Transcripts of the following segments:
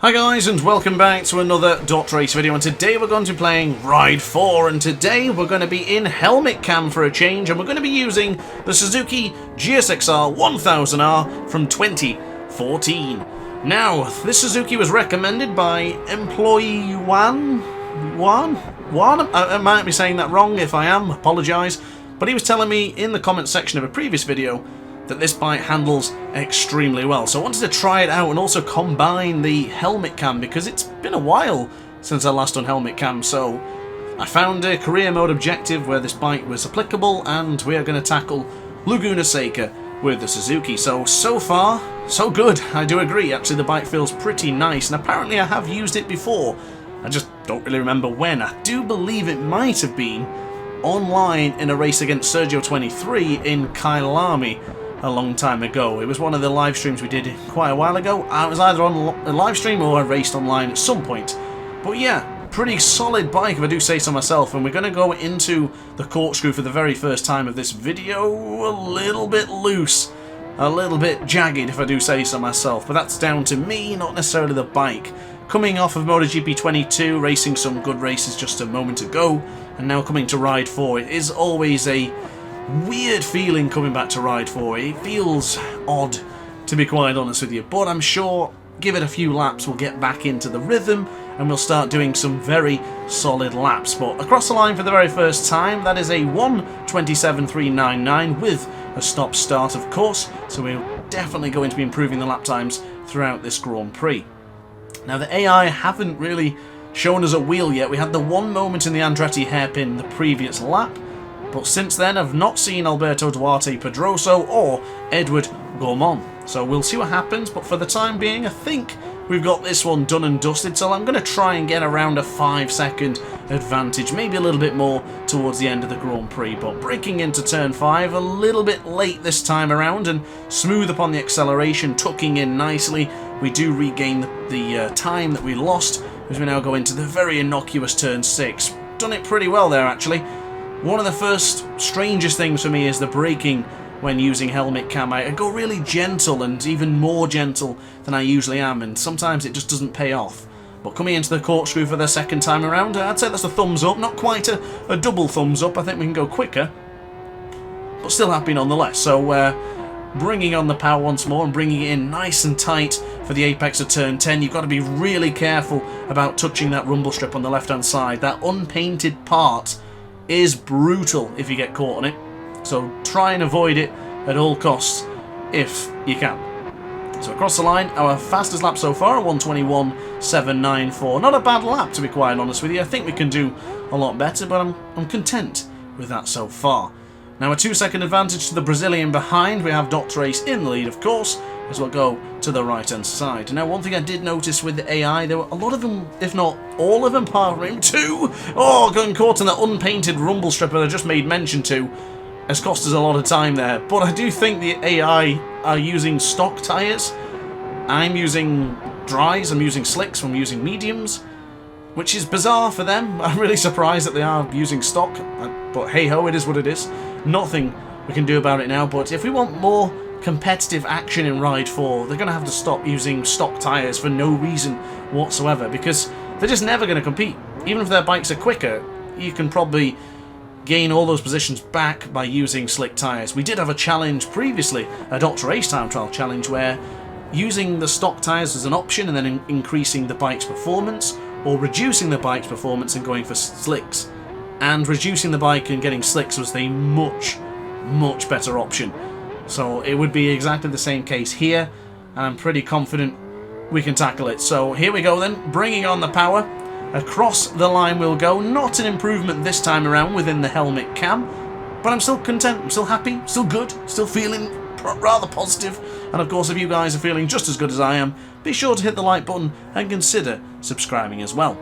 Hi guys, and welcome back to another DrAce video, and today we're going to be playing Ride 4, and today we're going to be in helmet cam for a change, and we're going to be using the Suzuki GSXR 1000R from 2014. Now, this Suzuki was recommended by employee Juan? I might be saying that wrong. If I am, apologise, but he was telling me in the comment section of a previous video that this bike handles extremely well. So I wanted to try it out and also combine the helmet cam because it's been a while since I last done helmet cam. So I found a career mode objective where this bike was applicable, and we are going to tackle Laguna Seca with the Suzuki. So far, so good. I do agree. Actually, the bike feels pretty nice, and apparently I have used it before. I just don't really remember when. I do believe it might have been online in a race against Sergio 23 in Kyalami a long time ago. It was one of the live streams we did quite a while ago. I was either on a live stream or I raced online at some point. But yeah, pretty solid bike if I do say so myself, and we're going to go into the corkscrew for the very first time of this video a little bit loose, a little bit jagged if I do say so myself, but that's down to me, not necessarily the bike. Coming off of MotoGP 22, racing some good races just a moment ago, and now coming to Ride 4, it is always a weird feeling coming back to Ride 4. It feels odd, to be quite honest with you, but I'm sure give it a few laps we'll get back into the rhythm and we'll start doing some very solid laps. But across the line for the very first time, that is a 1:27.399 with a stop start, of course, so we're definitely going to be improving the lap times throughout this Grand Prix. Now, the AI haven't really shown us a wheel yet. We had the one moment in the Andretti hairpin the previous lap, but since then I've not seen Alberto Duarte Pedroso or Edward Gormand. So we'll see what happens, but for the time being I think we've got this one done and dusted, so I'm going to try and get around a 5-second advantage, maybe a little bit more towards the end of the Grand Prix. But breaking into turn 5 a little bit late this time around, and smooth upon the acceleration, tucking in nicely. We do regain the time that we lost as we now go into the very innocuous turn 6. Done it pretty well there, actually. One of the first strangest things for me is the braking when using helmet cam. I go really gentle, and even more gentle than I usually am, and sometimes it just doesn't pay off. But coming into the corkscrew for the second time around, I'd say that's a thumbs up. Not quite a double thumbs up. I think we can go quicker, but still happy nonetheless. So bringing on the power once more and bringing it in nice and tight for the apex of turn 10. You've got to be really careful about touching that rumble strip on the left hand side. That unpainted part is brutal if you get caught on it, so try and avoid it at all costs if you can. So across the line, our fastest lap so far, 1:21.794. Not a bad lap, to be quite honest with you. I think we can do a lot better, but I'm content with that so far. Now a 2-second advantage to the Brazilian behind. We have DrAce in the lead, of course, as we'll go to the right hand side. Now, one thing I did notice with the AI, there were a lot of them, if not all of them, apart from him too, getting caught in that unpainted rumble strip that I just made mention to, has cost us a lot of time there. But I do think the AI are using stock tyres. I'm using dries, I'm using slicks, I'm using mediums, which is bizarre for them. I'm really surprised that they are using stock, but hey ho, it is what it is. Nothing we can do about it now, but if we want more competitive action in Ride 4, they're going to have to stop using stock tyres for no reason whatsoever, because they're just never going to compete. Even if their bikes are quicker, you can probably gain all those positions back by using slick tyres. We did have a challenge previously, a DrAce time trial challenge, where using the stock tyres was an option and then increasing the bike's performance, or reducing the bike's performance and going for slicks. And reducing the bike and getting slicks was the much better option. So it would be exactly the same case here, and I'm pretty confident we can tackle it. So here we go then, bringing on the power. Across the line we'll go. Not an improvement this time around within the helmet cam, but I'm still content, I'm still happy, still good, still feeling rather positive. And of course, if you guys are feeling just as good as I am, be sure to hit the like button and consider subscribing as well.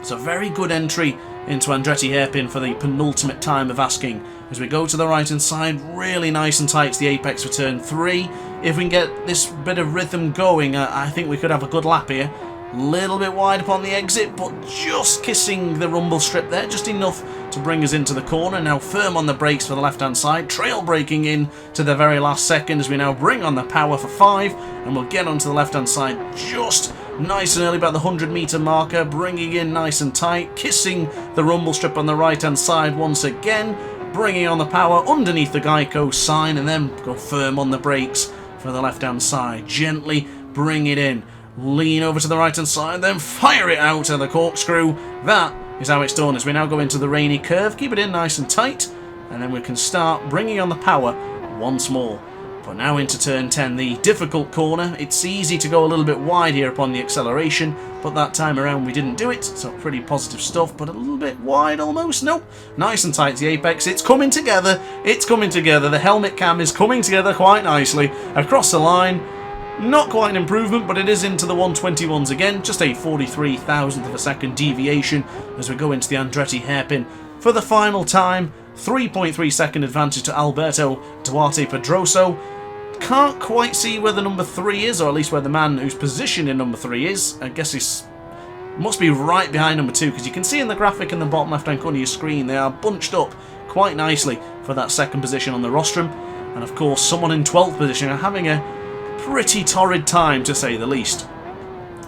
So very good entry into Andretti hairpin for the penultimate time of asking. As we go to the right hand side, really nice and tight to the apex for turn 3. If we can get this bit of rhythm going, I think we could have a good lap here. Little bit wide upon the exit, but just kissing the rumble strip there, just enough to bring us into the corner. Now firm on the brakes for the left hand side, trail braking in to the very last second as we now bring on the power for 5, and we'll get onto the left hand side just nice and early about the 100-meter marker, bringing in nice and tight, kissing the rumble strip on the right-hand side once again, bringing on the power underneath the Geico sign, and then go firm on the brakes for the left-hand side. Gently bring it in, lean over to the right-hand side, then fire it out of the corkscrew. That is how it's done as we now go into the rainy curve. Keep it in nice and tight, and then we can start bringing on the power once more. But now into turn 10, the difficult corner. It's easy to go a little bit wide here upon the acceleration, but that time around we didn't do it, so pretty positive stuff, but a little bit wide almost. Nope, nice and tight to the apex. It's coming together, it's coming together. The helmet cam is coming together quite nicely across the line. Not quite an improvement, but it is into the 121s again, just a 43,000th of a second deviation as we go into the Andretti hairpin for the final time. 3.3 second advantage to Alberto Duarte Pedroso. Can't quite see where the number 3 is, or at least where the man who's positioned in number 3 is. I guess he's must be right behind number 2, because you can see in the graphic in the bottom left hand corner of your screen they are bunched up quite nicely for that second position on the rostrum. And of course someone in 12th position are having a pretty torrid time, to say the least.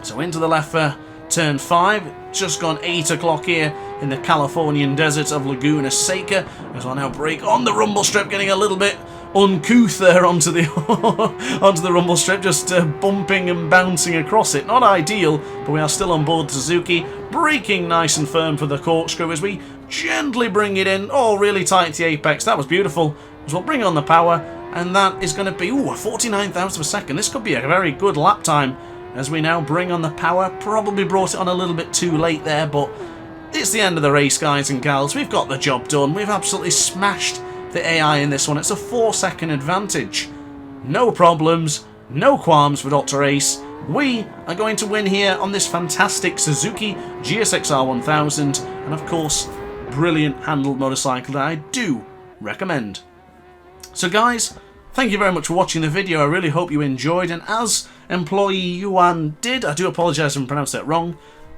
So into the left for turn 5, just gone 8 o'clock here in the Californian desert of Laguna Seca, as I now brake on the rumble strip, getting a little bit uncouth there onto the onto the rumble strip, just bumping and bouncing across it. Not ideal, but we are still on board Suzuki, braking nice and firm for the corkscrew as we gently bring it in, all really tight to the apex. That was beautiful, as we'll bring on the power, and that is going to be a 49,000th of a second. This could be a very good lap time as we now bring on the power. Probably brought it on a little bit too late there, but it's the end of the race, guys and gals. We've got the job done. We've absolutely smashed the AI in this one. It's a 4-second advantage. No problems, no qualms for DrAce. We are going to win here on this fantastic Suzuki GSXR1000, and of course, brilliant handled motorcycle that I do recommend. So guys, thank you very much for watching the video. I really hope you enjoyed, and as employee Yuan did, I do apologise if I pronounced that wrong,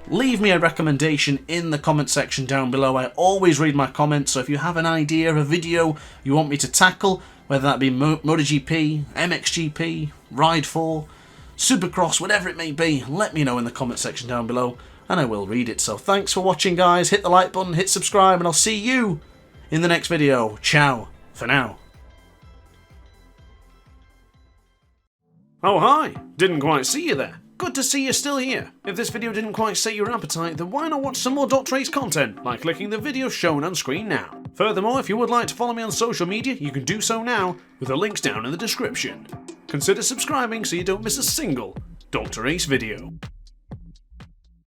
leave me a recommendation in the comment section down below. I always read my comments, so if you have an idea of a video you want me to tackle, whether that be MotoGP, MXGP, Ride 4, Supercross, whatever it may be, let me know in the comment section down below and I will read it. So thanks for watching, guys. Hit the like button, hit subscribe, and I'll see you in the next video. Ciao for now. Oh hi, didn't quite see you there. Good to see you're still here. If this video didn't quite sate your appetite, then why not watch some more DrAce content by clicking the video shown on screen now. Furthermore, if you would like to follow me on social media, you can do so now with the links down in the description. Consider subscribing so you don't miss a single DrAce video.